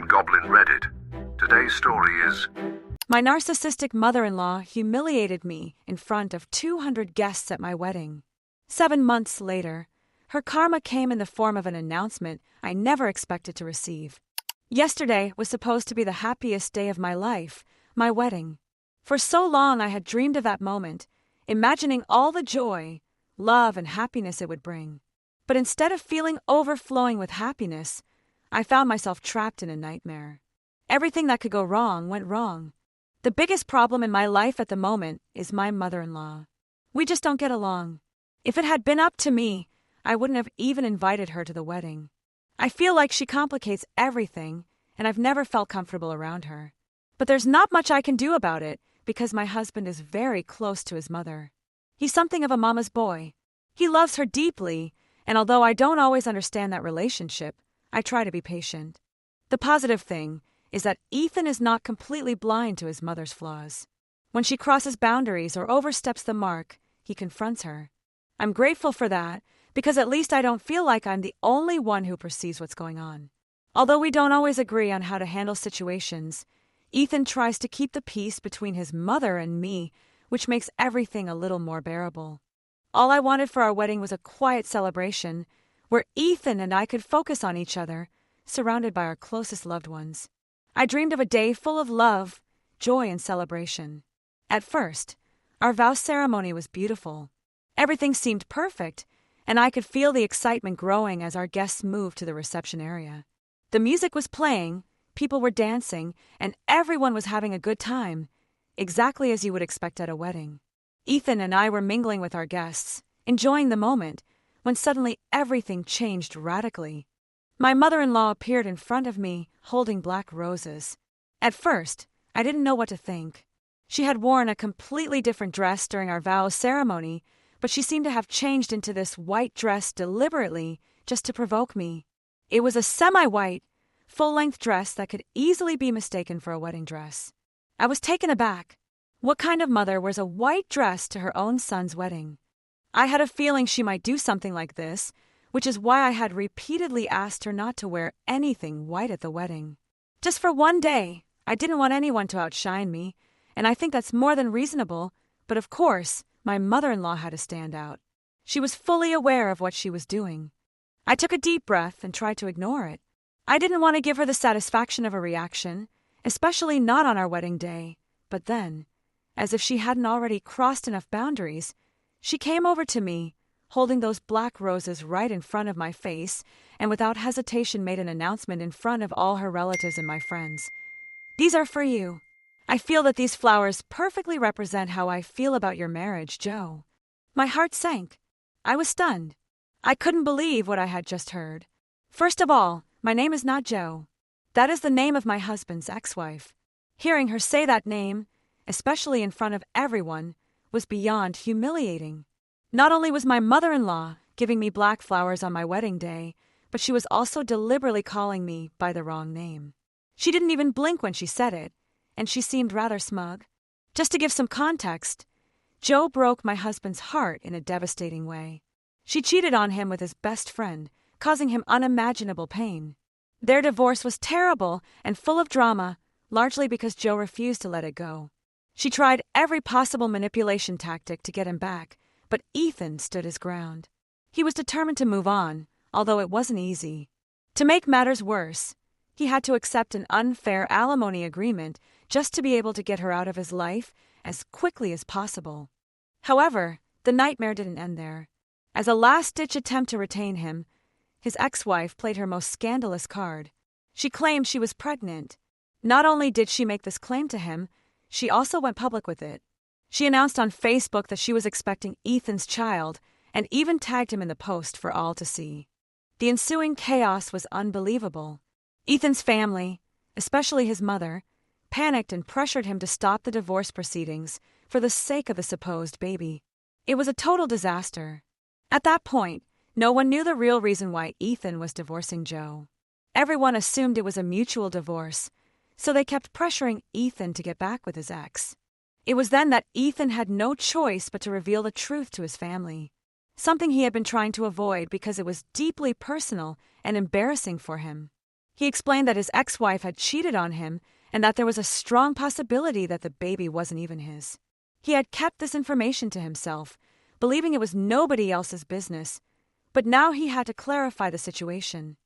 on Goblin Reddit. Today's story is... My narcissistic mother-in-law humiliated me in front of 200 guests at my wedding. 7 months later, her karma came in the form of an announcement I never expected to receive. Yesterday was supposed to be the happiest day of my life, my wedding. For so long I had dreamed of that moment, imagining all the joy, love, and happiness it would bring. But instead of feeling overflowing with happiness, I found myself trapped in a nightmare. Everything that could go wrong went wrong. The biggest problem in my life at the moment is my mother-in-law. We just don't get along. If it had been up to me, I wouldn't have even invited her to the wedding. I feel like she complicates everything, and I've never felt comfortable around her. But there's not much I can do about it because my husband is very close to his mother. He's something of a mama's boy. He loves her deeply, and although I don't always understand that relationship, I try to be patient. The positive thing is that Ethan is not completely blind to his mother's flaws. When she crosses boundaries or oversteps the mark, he confronts her. I'm grateful for that because at least I don't feel like I'm the only one who perceives what's going on. Although we don't always agree on how to handle situations, Ethan tries to keep the peace between his mother and me, which makes everything a little more bearable. All I wanted for our wedding was a quiet celebration where Ethan and I could focus on each other, surrounded by our closest loved ones. I dreamed of a day full of love, joy, and celebration. At first, our vow ceremony was beautiful. Everything seemed perfect, and I could feel the excitement growing as our guests moved to the reception area. The music was playing, people were dancing, and everyone was having a good time, exactly as you would expect at a wedding. Ethan and I were mingling with our guests, enjoying the moment, when suddenly everything changed radically. My mother-in-law appeared in front of me, holding black roses. At first, I didn't know what to think. She had worn a completely different dress during our vow ceremony, but she seemed to have changed into this white dress deliberately, just to provoke me. It was a semi-white, full-length dress that could easily be mistaken for a wedding dress. I was taken aback. What kind of mother wears a white dress to her own son's wedding? I had a feeling she might do something like this, which is why I had repeatedly asked her not to wear anything white at the wedding. Just for one day, I didn't want anyone to outshine me, and I think that's more than reasonable, but of course, my mother-in-law had to stand out. She was fully aware of what she was doing. I took a deep breath and tried to ignore it. I didn't want to give her the satisfaction of a reaction, especially not on our wedding day, but then, as if she hadn't already crossed enough boundaries, she came over to me, holding those black roses right in front of my face, and without hesitation made an announcement in front of all her relatives and my friends. "These are for you. I feel that these flowers perfectly represent how I feel about your marriage, Joe." My heart sank. I was stunned. I couldn't believe what I had just heard. First of all, my name is not Joe. That is the name of my husband's ex-wife. Hearing her say that name, especially in front of everyone, was beyond humiliating. Not only was my mother-in-law giving me black flowers on my wedding day, but she was also deliberately calling me by the wrong name. She didn't even blink when she said it, and she seemed rather smug. Just to give some context, Joe broke my husband's heart in a devastating way. She cheated on him with his best friend, causing him unimaginable pain. Their divorce was terrible and full of drama, largely because Joe refused to let it go. She tried every possible manipulation tactic to get him back, but Ethan stood his ground. He was determined to move on, although it wasn't easy. To make matters worse, he had to accept an unfair alimony agreement just to be able to get her out of his life as quickly as possible. However, the nightmare didn't end there. As a last-ditch attempt to retain him, his ex-wife played her most scandalous card. She claimed she was pregnant. Not only did she make this claim to him, she also went public with it. She announced on Facebook that she was expecting Ethan's child and even tagged him in the post for all to see. The ensuing chaos was unbelievable. Ethan's family, especially his mother, panicked and pressured him to stop the divorce proceedings for the sake of the supposed baby. It was a total disaster. At that point, no one knew the real reason why Ethan was divorcing Joe. Everyone assumed it was a mutual divorce, so they kept pressuring Ethan to get back with his ex. It was then that Ethan had no choice but to reveal the truth to his family, something he had been trying to avoid because it was deeply personal and embarrassing for him. He explained that his ex-wife had cheated on him and that there was a strong possibility that the baby wasn't even his. He had kept this information to himself, believing it was nobody else's business, but now he had to clarify the situation.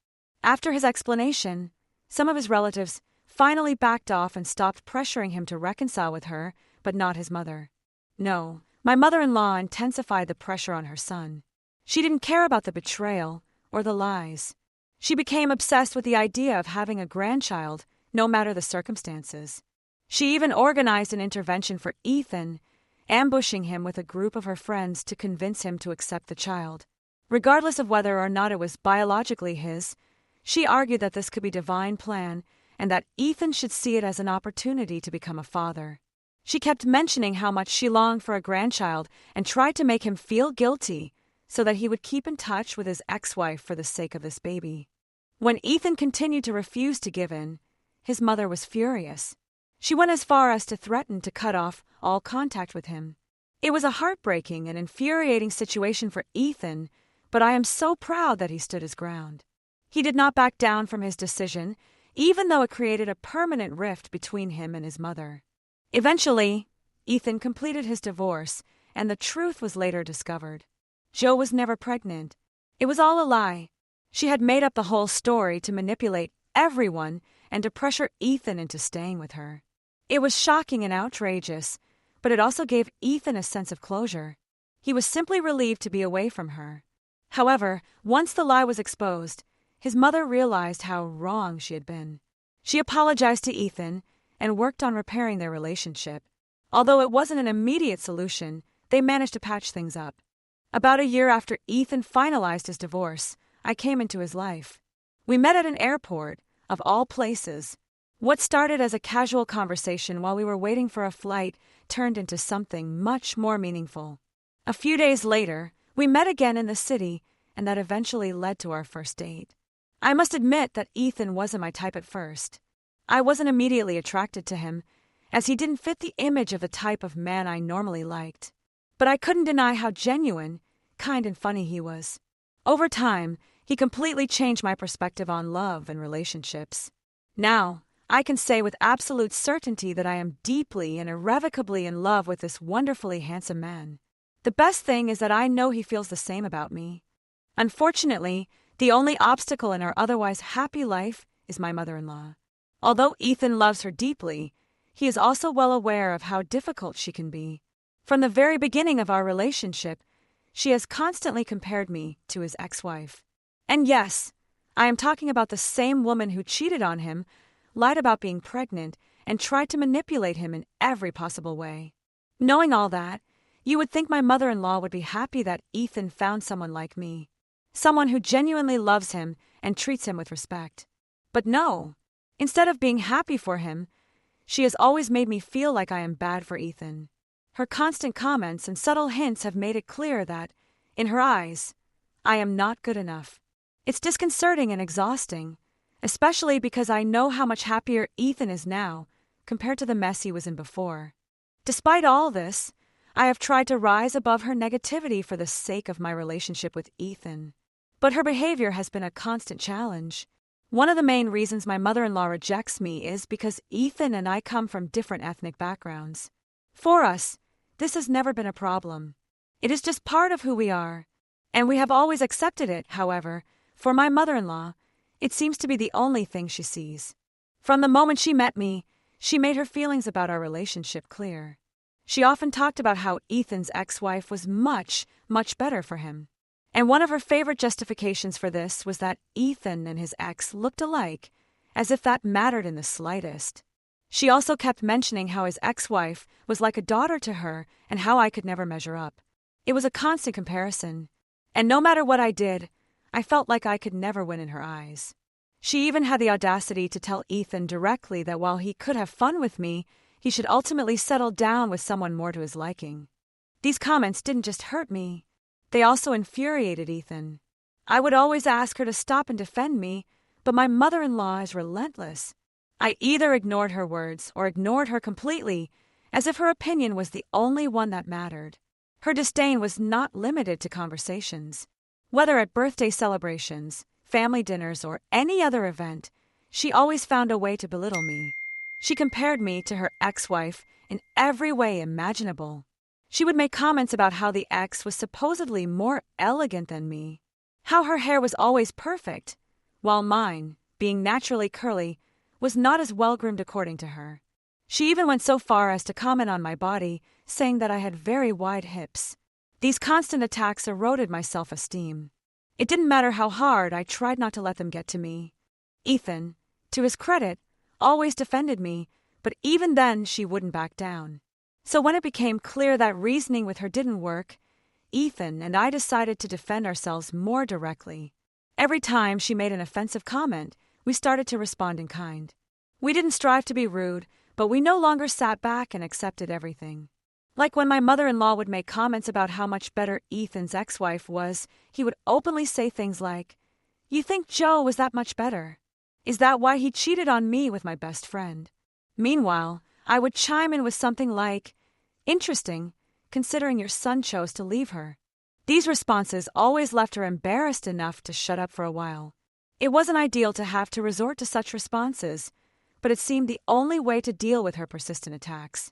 After his explanation, some of his relatives finally backed off and stopped pressuring him to reconcile with her, but not his mother. No, my mother-in-law intensified the pressure on her son. She didn't care about the betrayal or the lies. She became obsessed with the idea of having a grandchild, no matter the circumstances. She even organized an intervention for Ethan, ambushing him with a group of her friends to convince him to accept the child. Regardless of whether or not it was biologically his, she argued that this could be divine plan and that Ethan should see it as an opportunity to become a father. She kept mentioning how much she longed for a grandchild and tried to make him feel guilty so that he would keep in touch with his ex-wife for the sake of this baby. When Ethan continued to refuse to give in, his mother was furious. She went as far as to threaten to cut off all contact with him. It was a heartbreaking and infuriating situation for Ethan, but I am so proud that he stood his ground. He did not back down from his decision, even though it created a permanent rift between him and his mother. Eventually, Ethan completed his divorce, and the truth was later discovered. Jo was never pregnant. It was all a lie. She had made up the whole story to manipulate everyone and to pressure Ethan into staying with her. It was shocking and outrageous, but it also gave Ethan a sense of closure. He was simply relieved to be away from her. However, once the lie was exposed, his mother realized how wrong she had been. She apologized to Ethan and worked on repairing their relationship. Although it wasn't an immediate solution, they managed to patch things up. About a year after Ethan finalized his divorce, I came into his life. We met at an airport, of all places. What started as a casual conversation while we were waiting for a flight turned into something much more meaningful. A few days later, we met again in the city, and that eventually led to our first date. I must admit that Ethan wasn't my type at first. I wasn't immediately attracted to him, as he didn't fit the image of the type of man I normally liked. But I couldn't deny how genuine, kind and funny he was. Over time, he completely changed my perspective on love and relationships. Now, I can say with absolute certainty that I am deeply and irrevocably in love with this wonderfully handsome man. The best thing is that I know he feels the same about me. Unfortunately, the only obstacle in our otherwise happy life is my mother-in-law. Although Ethan loves her deeply, he is also well aware of how difficult she can be. From the very beginning of our relationship, she has constantly compared me to his ex-wife. And yes, I am talking about the same woman who cheated on him, lied about being pregnant, and tried to manipulate him in every possible way. Knowing all that, you would think my mother-in-law would be happy that Ethan found someone like me, someone who genuinely loves him and treats him with respect. But no, instead of being happy for him, she has always made me feel like I am bad for Ethan. Her constant comments and subtle hints have made it clear that, in her eyes, I am not good enough. It's disconcerting and exhausting, especially because I know how much happier Ethan is now compared to the mess he was in before. Despite all this, I have tried to rise above her negativity for the sake of my relationship with Ethan. But her behavior has been a constant challenge. One of the main reasons my mother-in-law rejects me is because Ethan and I come from different ethnic backgrounds. For us, this has never been a problem. It is just part of who we are, and we have always accepted it. However, for my mother-in-law, it seems to be the only thing she sees. From the moment she met me, she made her feelings about our relationship clear. She often talked about how Ethan's ex-wife was much, much better for him. And one of her favorite justifications for this was that Ethan and his ex looked alike, as if that mattered in the slightest. She also kept mentioning how his ex-wife was like a daughter to her and how I could never measure up. It was a constant comparison, and no matter what I did, I felt like I could never win in her eyes. She even had the audacity to tell Ethan directly that while he could have fun with me, he should ultimately settle down with someone more to his liking. These comments didn't just hurt me, they also infuriated Ethan. I would always ask her to stop and defend me, but my mother-in-law is relentless. I either ignored her words or ignored her completely, as if her opinion was the only one that mattered. Her disdain was not limited to conversations. Whether at birthday celebrations, family dinners, or any other event, she always found a way to belittle me. She compared me to her ex-wife in every way imaginable. She would make comments about how the ex was supposedly more elegant than me, how her hair was always perfect, while mine, being naturally curly, was not as well-groomed according to her. She even went so far as to comment on my body, saying that I had very wide hips. These constant attacks eroded my self-esteem. It didn't matter how hard I tried not to let them get to me. Ethan, to his credit, always defended me, but even then she wouldn't back down. So when it became clear that reasoning with her didn't work, Ethan and I decided to defend ourselves more directly. Every time she made an offensive comment, we started to respond in kind. We didn't strive to be rude, but we no longer sat back and accepted everything. Like when my mother-in-law would make comments about how much better Ethan's ex-wife was, he would openly say things like, "You think Joe was that much better? Is that why he cheated on me with my best friend?" Meanwhile, I would chime in with something like, "Interesting, considering your son chose to leave her." These responses always left her embarrassed enough to shut up for a while. It wasn't ideal to have to resort to such responses, but it seemed the only way to deal with her persistent attacks.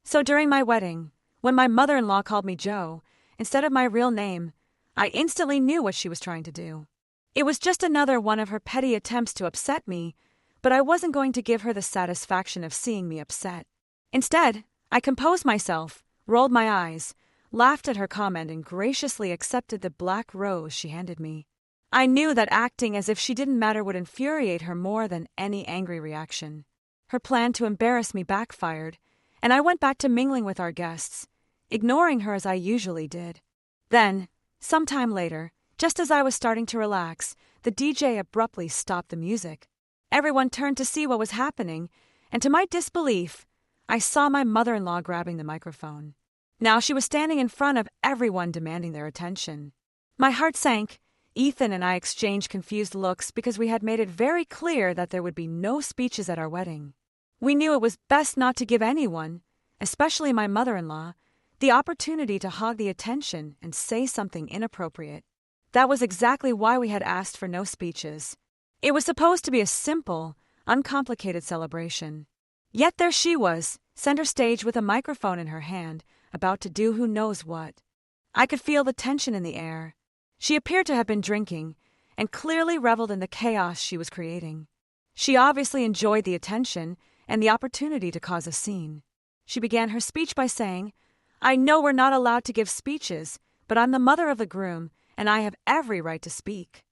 So during my wedding, when my mother-in-law called me Joe, instead of my real name, I instantly knew what she was trying to do. It was just another one of her petty attempts to upset me, but I wasn't going to give her the satisfaction of seeing me upset. Instead, I composed myself, rolled my eyes, laughed at her comment, and graciously accepted the black rose she handed me. I knew that acting as if she didn't matter would infuriate her more than any angry reaction. Her plan to embarrass me backfired, and I went back to mingling with our guests, ignoring her as I usually did. Then, sometime later, just as I was starting to relax, the DJ abruptly stopped the music. Everyone turned to see what was happening, and to my disbelief, I saw my mother-in-law grabbing the microphone. Now she was standing in front of everyone demanding their attention. My heart sank. Ethan and I exchanged confused looks because we had made it very clear that there would be no speeches at our wedding. We knew it was best not to give anyone, especially my mother-in-law, the opportunity to hog the attention and say something inappropriate. That was exactly why we had asked for no speeches. It was supposed to be a simple, uncomplicated celebration. Yet there she was, center stage with a microphone in her hand, about to do who knows what. I could feel the tension in the air. She appeared to have been drinking, and clearly reveled in the chaos she was creating. She obviously enjoyed the attention and the opportunity to cause a scene. She began her speech by saying, "I know we're not allowed to give speeches, but I'm the mother of the groom, and I have every right to speak."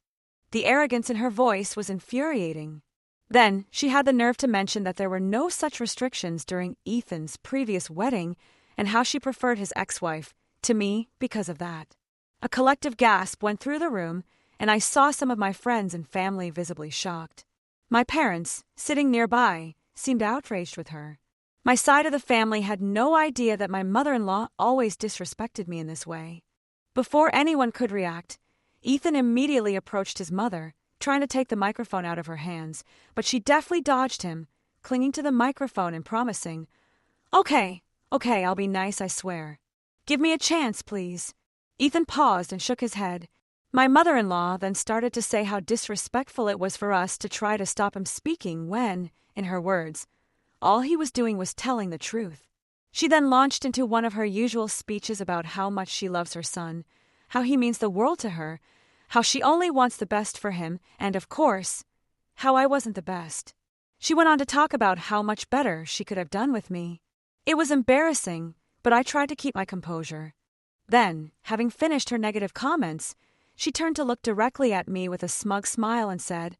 The arrogance in her voice was infuriating. Then she had the nerve to mention that there were no such restrictions during Ethan's previous wedding and how she preferred his ex-wife to me because of that. A collective gasp went through the room, and I saw some of my friends and family visibly shocked. My parents, sitting nearby, seemed outraged with her. My side of the family had no idea that my mother-in-law always disrespected me in this way. Before anyone could react, Ethan immediately approached his mother, trying to take the microphone out of her hands, but she deftly dodged him, clinging to the microphone and promising, Okay, I'll be nice, I swear. Give me a chance, please." Ethan paused and shook his head. My mother-in-law then started to say how disrespectful it was for us to try to stop him speaking when, in her words, all he was doing was telling the truth. She then launched into one of her usual speeches about how much she loves her son, how he means the world to her, how she only wants the best for him, and, of course, how I wasn't the best. She went on to talk about how much better she could have done with me. It was embarrassing, but I tried to keep my composure. Then, having finished her negative comments, she turned to look directly at me with a smug smile and said,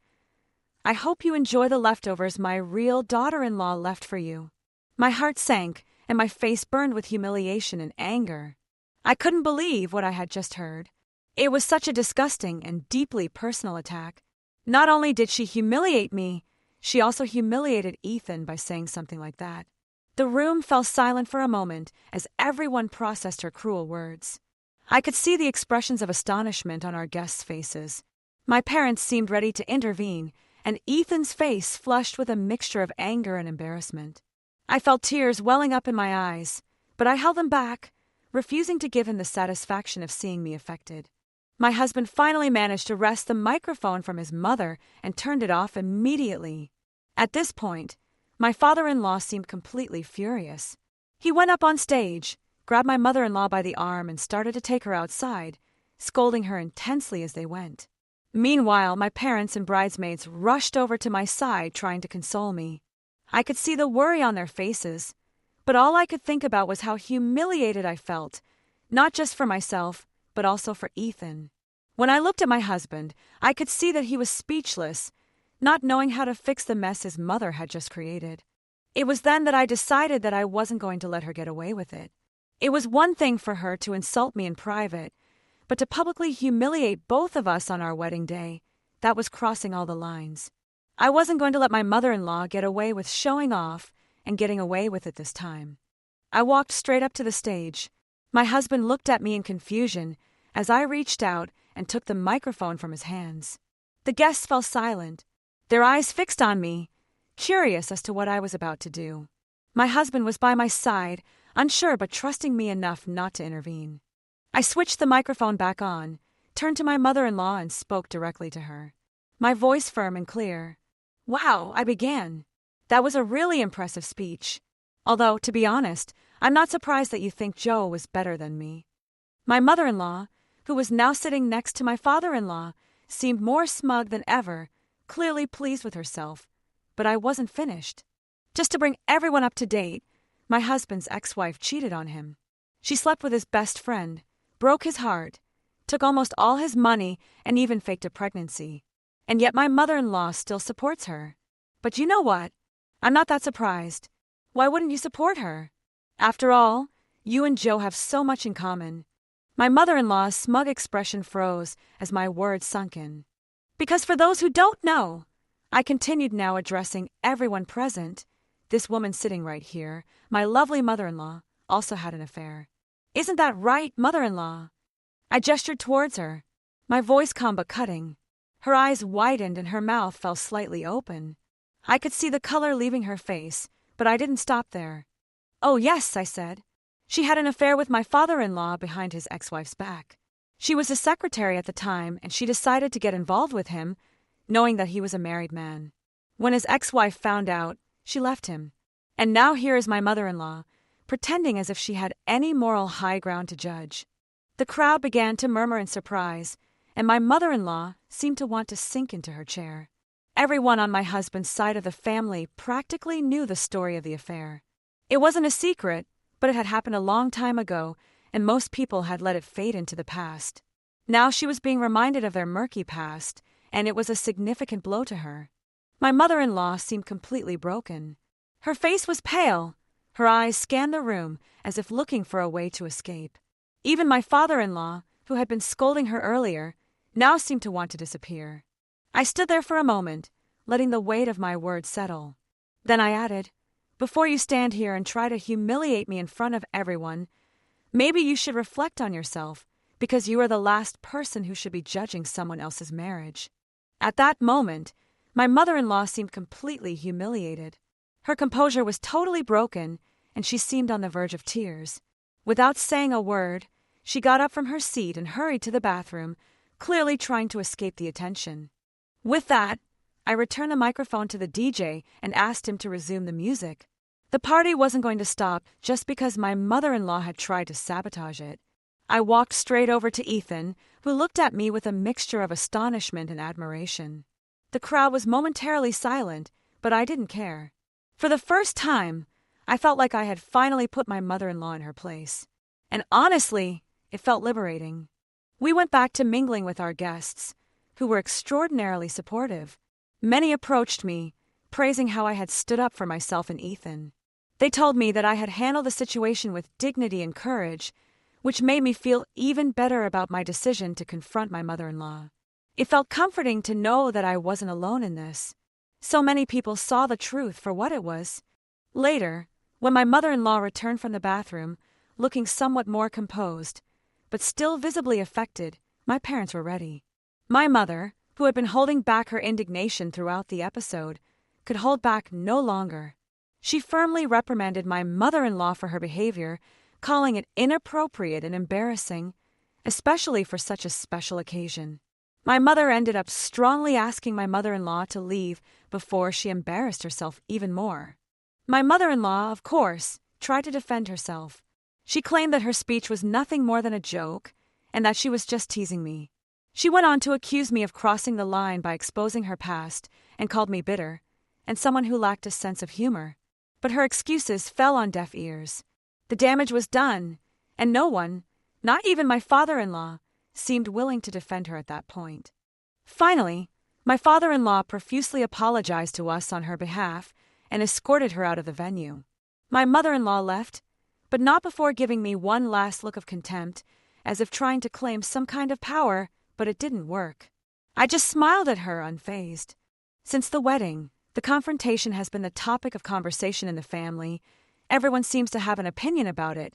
"I hope you enjoy the leftovers my real daughter-in-law left for you." My heart sank, and my face burned with humiliation and anger. I couldn't believe what I had just heard. It was such a disgusting and deeply personal attack. Not only did she humiliate me, she also humiliated Ethan by saying something like that. The room fell silent for a moment as everyone processed her cruel words. I could see the expressions of astonishment on our guests' faces. My parents seemed ready to intervene, and Ethan's face flushed with a mixture of anger and embarrassment. I felt tears welling up in my eyes, but I held them back, refusing to give him the satisfaction of seeing me affected. My husband finally managed to wrest the microphone from his mother and turned it off immediately. At this point, my father-in-law seemed completely furious. He went up on stage, grabbed my mother-in-law by the arm and started to take her outside, scolding her intensely as they went. Meanwhile, my parents and bridesmaids rushed over to my side trying to console me. I could see the worry on their faces, but all I could think about was how humiliated I felt, not just for myself, but also for Ethan. When I looked at my husband, I could see that he was speechless, not knowing how to fix the mess his mother had just created. It was then that I decided that I wasn't going to let her get away with it. It was one thing for her to insult me in private, but to publicly humiliate both of us on our wedding day, that was crossing all the lines. I wasn't going to let my mother-in-law get away with showing off and getting away with it this time. I walked straight up to the stage. My husband looked at me in confusion as I reached out and took the microphone from his hands. The guests fell silent, their eyes fixed on me, curious as to what I was about to do. My husband was by my side, unsure but trusting me enough not to intervene. I switched the microphone back on, turned to my mother-in-law and spoke directly to her. My voice firm and clear. "Wow," I began. "That was a really impressive speech. Although, to be honest, I'm not surprised that you think Joe was better than me." My mother-in-law, who was now sitting next to my father-in-law, seemed more smug than ever, clearly pleased with herself, but I wasn't finished. Just to bring everyone up to date, my husband's ex-wife cheated on him. She slept with his best friend, broke his heart, took almost all his money, and even faked a pregnancy. And yet my mother-in-law still supports her. But you know what? I'm not that surprised. Why wouldn't you support her? After all, you and Joe have so much in common. My mother-in-law's smug expression froze as my words sunk in. Because for those who don't know, I continued now addressing everyone present. This woman sitting right here, my lovely mother-in-law, also had an affair. Isn't that right, mother-in-law? I gestured towards her, my voice calm but cutting. Her eyes widened and her mouth fell slightly open. I could see the color leaving her face, but I didn't stop there. "Oh yes," I said. "She had an affair with my father-in-law behind his ex-wife's back. She was his secretary at the time, and she decided to get involved with him, knowing that he was a married man. When his ex-wife found out, she left him. And now here is my mother-in-law, pretending as if she had any moral high ground to judge." The crowd began to murmur in surprise, and my mother-in-law seemed to want to sink into her chair. Everyone on my husband's side of the family practically knew the story of the affair. It wasn't a secret, but it had happened a long time ago, and most people had let it fade into the past. Now she was being reminded of their murky past, and it was a significant blow to her. My mother-in-law seemed completely broken. Her face was pale. Her eyes scanned the room as if looking for a way to escape. Even my father-in-law, who had been scolding her earlier, now seemed to want to disappear. I stood there for a moment, letting the weight of my words settle. Then I added, "Before you stand here and try to humiliate me in front of everyone, maybe you should reflect on yourself, because you are the last person who should be judging someone else's marriage." At that moment, my mother-in-law seemed completely humiliated. Her composure was totally broken, and she seemed on the verge of tears. Without saying a word, she got up from her seat and hurried to the bathroom, clearly trying to escape the attention. With that, I returned the microphone to the DJ and asked him to resume the music. The party wasn't going to stop just because my mother-in-law had tried to sabotage it. I walked straight over to Ethan, who looked at me with a mixture of astonishment and admiration. The crowd was momentarily silent, but I didn't care. For the first time, I felt like I had finally put my mother-in-law in her place. And honestly, it felt liberating. We went back to mingling with our guests, who were extraordinarily supportive. Many approached me, praising how I had stood up for myself and Ethan. They told me that I had handled the situation with dignity and courage, which made me feel even better about my decision to confront my mother-in-law. It felt comforting to know that I wasn't alone in this. So many people saw the truth for what it was. Later, when my mother-in-law returned from the bathroom, looking somewhat more composed, but still visibly affected, my parents were ready. My mother, who had been holding back her indignation throughout the episode, could hold back no longer. She firmly reprimanded my mother-in-law for her behavior, calling it inappropriate and embarrassing, especially for such a special occasion. My mother ended up strongly asking my mother-in-law to leave before she embarrassed herself even more. My mother-in-law, of course, tried to defend herself. She claimed that her speech was nothing more than a joke and that she was just teasing me. She went on to accuse me of crossing the line by exposing her past and called me bitter and someone who lacked a sense of humor. But her excuses fell on deaf ears. The damage was done, and no one, not even my father-in-law, seemed willing to defend her at that point. Finally, my father-in-law profusely apologized to us on her behalf and escorted her out of the venue. My mother-in-law left, but not before giving me one last look of contempt, as if trying to claim some kind of power, but it didn't work. I just smiled at her, unfazed. Since the wedding, the confrontation has been the topic of conversation in the family. Everyone seems to have an opinion about it,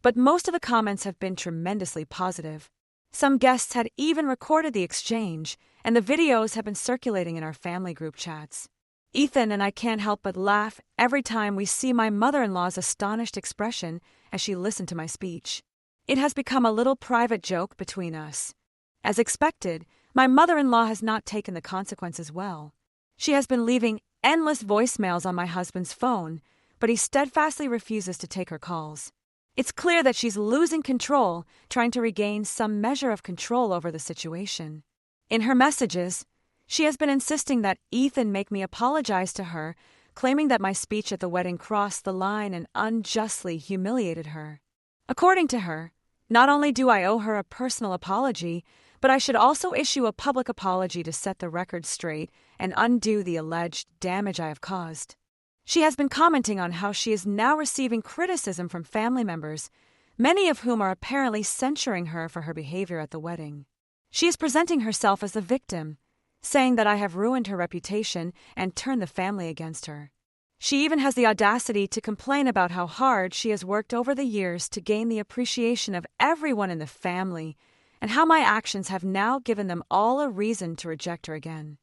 but most of the comments have been tremendously positive. Some guests had even recorded the exchange, and the videos have been circulating in our family group chats. Ethan and I can't help but laugh every time we see my mother-in-law's astonished expression as she listened to my speech. It has become a little private joke between us. As expected, my mother-in-law has not taken the consequences well. She has been leaving endless voicemails on my husband's phone, but he steadfastly refuses to take her calls. It's clear that she's losing control, trying to regain some measure of control over the situation. In her messages, she has been insisting that Ethan make me apologize to her, claiming that my speech at the wedding crossed the line and unjustly humiliated her. According to her, not only do I owe her a personal apology, but I should also issue a public apology to set the record straight and undo the alleged damage I have caused. She has been commenting on how she is now receiving criticism from family members, many of whom are apparently censuring her for her behavior at the wedding. She is presenting herself as the victim, saying that I have ruined her reputation and turned the family against her. She even has the audacity to complain about how hard she has worked over the years to gain the appreciation of everyone in the family, and how my actions have now given them all a reason to reject her again.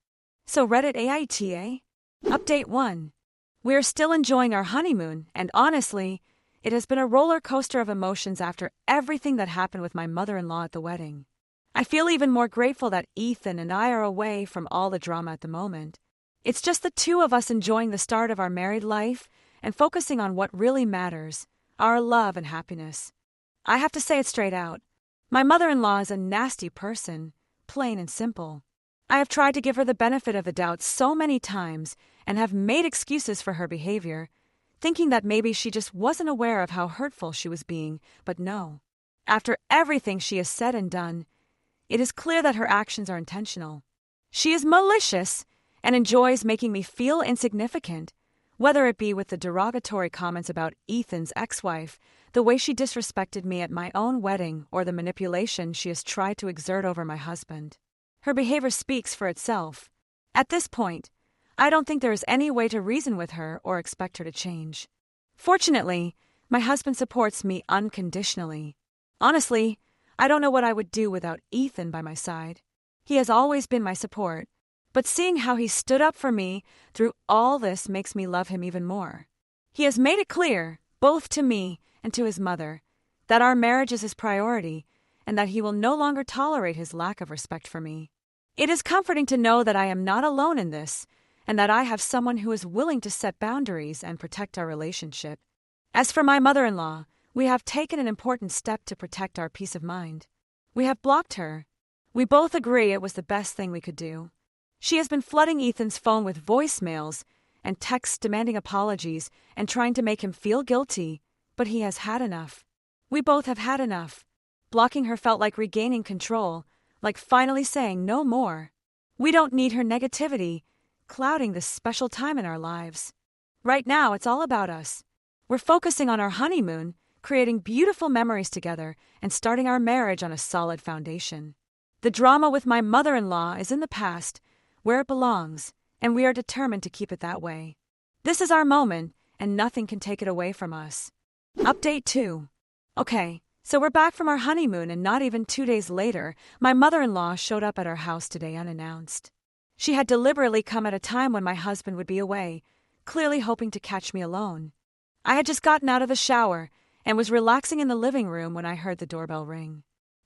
So Reddit AITA? Update 1. We are still enjoying our honeymoon, and honestly, it has been a roller coaster of emotions after everything that happened with my mother-in-law at the wedding. I feel even more grateful that Ethan and I are away from all the drama at the moment. It's just the two of us enjoying the start of our married life and focusing on what really matters, our love and happiness. I have to say it straight out. My mother-in-law is a nasty person, plain and simple. I have tried to give her the benefit of the doubt so many times and have made excuses for her behavior, thinking that maybe she just wasn't aware of how hurtful she was being, but no. After everything she has said and done, it is clear that her actions are intentional. She is malicious and enjoys making me feel insignificant, whether it be with the derogatory comments about Ethan's ex-wife, the way she disrespected me at my own wedding, or the manipulation she has tried to exert over my husband. Her behavior speaks for itself. At this point, I don't think there is any way to reason with her or expect her to change. Fortunately, my husband supports me unconditionally. Honestly, I don't know what I would do without Ethan by my side. He has always been my support, but seeing how he stood up for me through all this makes me love him even more. He has made it clear, both to me and to his mother, that our marriage is his priority and that he will no longer tolerate his lack of respect for me. It is comforting to know that I am not alone in this and that I have someone who is willing to set boundaries and protect our relationship. As for my mother-in-law, we have taken an important step to protect our peace of mind. We have blocked her. We both agree it was the best thing we could do. She has been flooding Ethan's phone with voicemails and texts demanding apologies and trying to make him feel guilty, but he has had enough. We both have had enough. Blocking her felt like regaining control, like finally saying no more. We don't need her negativity, clouding this special time in our lives. Right now, it's all about us. We're focusing on our honeymoon, creating beautiful memories together, and starting our marriage on a solid foundation. The drama with my mother-in-law is in the past, where it belongs, and we are determined to keep it that way. This is our moment, and nothing can take it away from us. Update 2. Okay, so we're back from our honeymoon, and not even 2 days later, my mother-in-law showed up at our house today unannounced. She had deliberately come at a time when my husband would be away, clearly hoping to catch me alone. I had just gotten out of the shower and was relaxing in the living room when I heard the doorbell ring.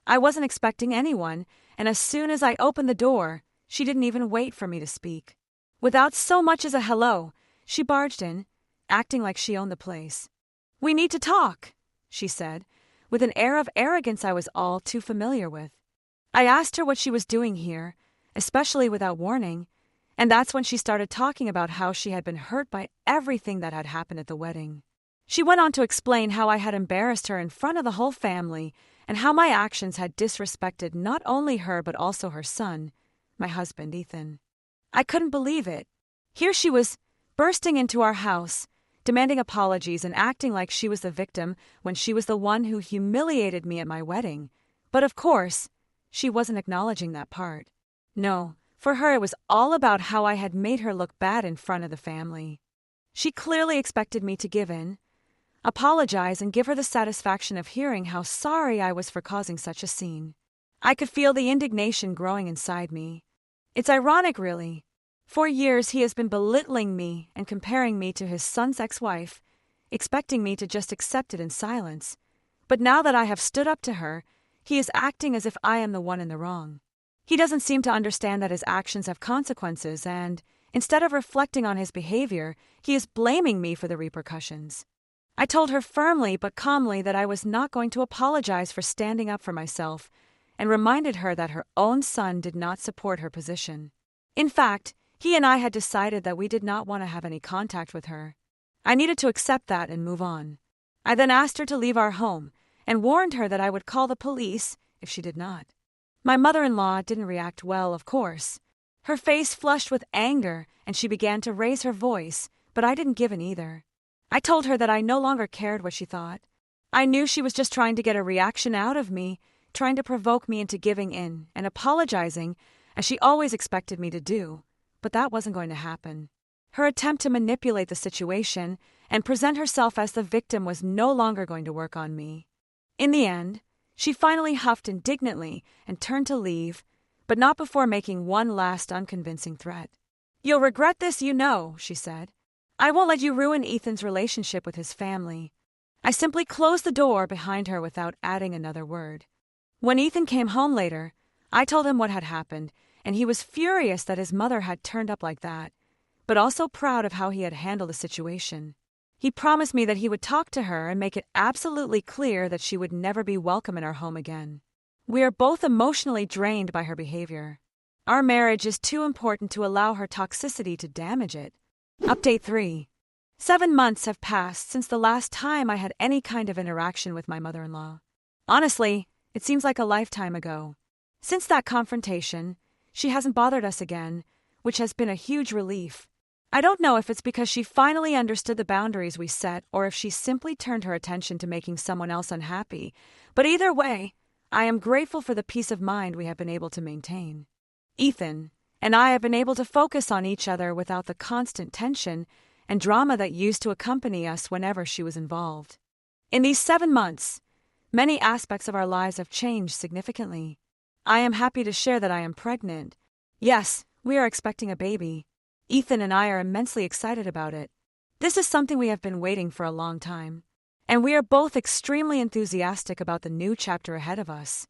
I wasn't expecting anyone, and as soon as I opened the door, she didn't even wait for me to speak. Without so much as a hello, she barged in, acting like she owned the place. "We need to talk," she said, with an air of arrogance I was all too familiar with. I asked her what she was doing here, especially without warning, and that's when she started talking about how she had been hurt by everything that had happened at the wedding. She went on to explain how I had embarrassed her in front of the whole family and how my actions had disrespected not only her but also her son, my husband, Ethan. I couldn't believe it. Here she was, bursting into our house, demanding apologies and acting like she was the victim when she was the one who humiliated me at my wedding. But of course, she wasn't acknowledging that part. No, for her it was all about how I had made her look bad in front of the family. She clearly expected me to give in, apologize, and give her the satisfaction of hearing how sorry I was for causing such a scene. I could feel the indignation growing inside me. It's ironic, really. For years he has been belittling me and comparing me to his son's ex-wife, expecting me to just accept it in silence. But now that I have stood up to her, he is acting as if I am the one in the wrong. He doesn't seem to understand that his actions have consequences, and instead of reflecting on his behavior, he is blaming me for the repercussions. I told her firmly but calmly that I was not going to apologize for standing up for myself, and reminded her that her own son did not support her position. In fact, he and I had decided that we did not want to have any contact with her. I needed to accept that and move on. I then asked her to leave our home and warned her that I would call the police if she did not. My mother-in-law didn't react well, of course. Her face flushed with anger and she began to raise her voice, but I didn't give in either. I told her that I no longer cared what she thought. I knew she was just trying to get a reaction out of me, trying to provoke me into giving in and apologizing, as she always expected me to do. But that wasn't going to happen. Her attempt to manipulate the situation and present herself as the victim was no longer going to work on me. In the end, she finally huffed indignantly and turned to leave, but not before making one last unconvincing threat. "You'll regret this, you know," she said. "I won't let you ruin Ethan's relationship with his family." I simply closed the door behind her without adding another word. When Ethan came home later, I told him what had happened, and he was furious that his mother had turned up like that, but also proud of how he had handled the situation. He promised me that he would talk to her and make it absolutely clear that she would never be welcome in our home again. We are both emotionally drained by her behavior. Our marriage is too important to allow her toxicity to damage it. Update 3. 7 months have passed since the last time I had any kind of interaction with my mother-in-law. Honestly, it seems like a lifetime ago. Since that confrontation, she hasn't bothered us again, which has been a huge relief. I don't know if it's because she finally understood the boundaries we set or if she simply turned her attention to making someone else unhappy, but either way, I am grateful for the peace of mind we have been able to maintain. Ethan and I have been able to focus on each other without the constant tension and drama that used to accompany us whenever she was involved. In these 7 months, many aspects of our lives have changed significantly. I am happy to share that I am pregnant. Yes, we are expecting a baby. Ethan and I are immensely excited about it. This is something we have been waiting for a long time, and we are both extremely enthusiastic about the new chapter ahead of us.